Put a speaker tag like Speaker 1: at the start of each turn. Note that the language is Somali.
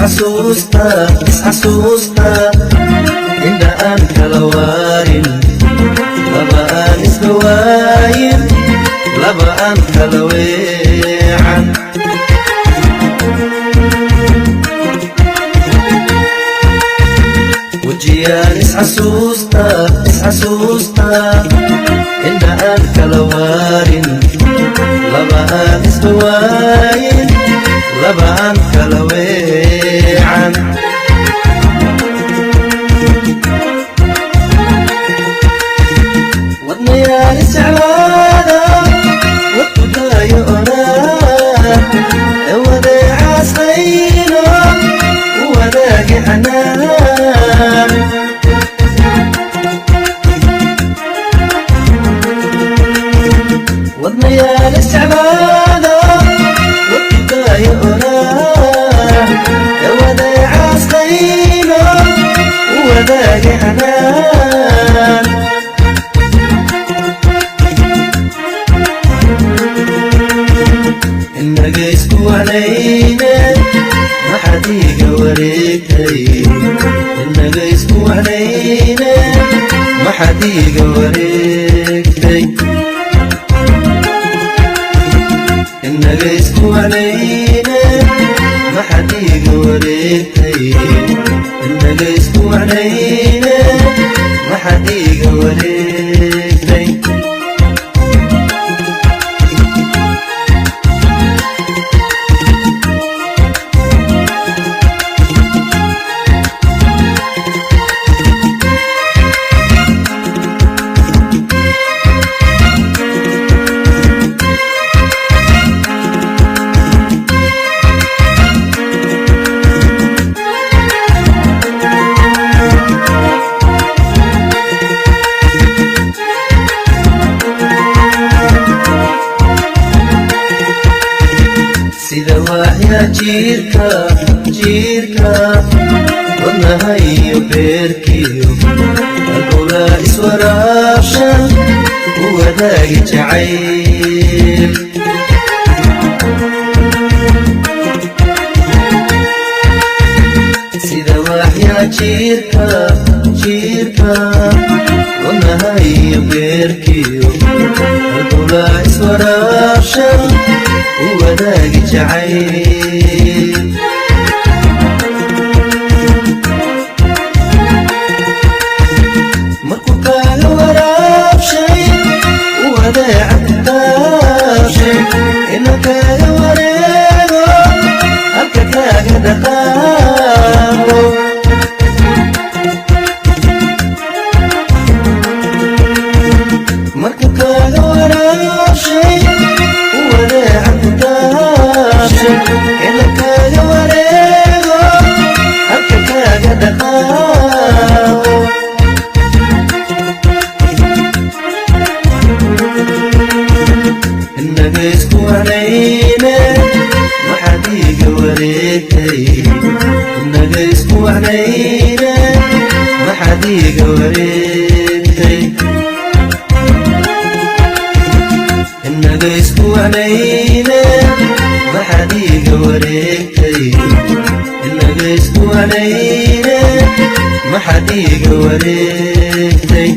Speaker 1: isxasuusta indha aan kala waarin laba aan isdhawaayin laba aan kala weecan wajiyaan isxasuusta indha aan kala waarin laba aan isdhawaayin laba aan kala weecan wadnayaal isjeclaada wadkudaayo onaa ee wadeecaas qaylo u wadaagi xanaan wadnayaal isjeclaada wadkudaayo onaa ee wadeecaas qaylo u wadaagi xanaan inaga isku wanayne maxaad iiga wareegtay inaga isku wanayne maxaad iiga wareegtay inaga isku wanayne maxaad iiga wareegtay inaga isku wanayne maxaad iiga wareegtay sida waxyaa jiirka wadnahayo beerkiyo halbowlaa iswaraabshan u wadaagi jacayl sida waxyaa jiirka wadnahayo beerkiyo halbowlaa iswaraabshan u wadaagi jacayl markuu kaaga waraabshay u wadeeca kutaabshay ina kaaga wareego halka kaaga dhaqaaqo markuu kaaga waraabshay u wadeeca kutaabshay ina kaaga wareego halka kaaga dhaqaaqo inaga isku wanayne maxaad iiga wareegtay inaga isku wanayne maxaad iiga wareegtay inaga isku wanayne maxaad iiga wareegtay inaga isku wanayne maxaad iiga wareegtay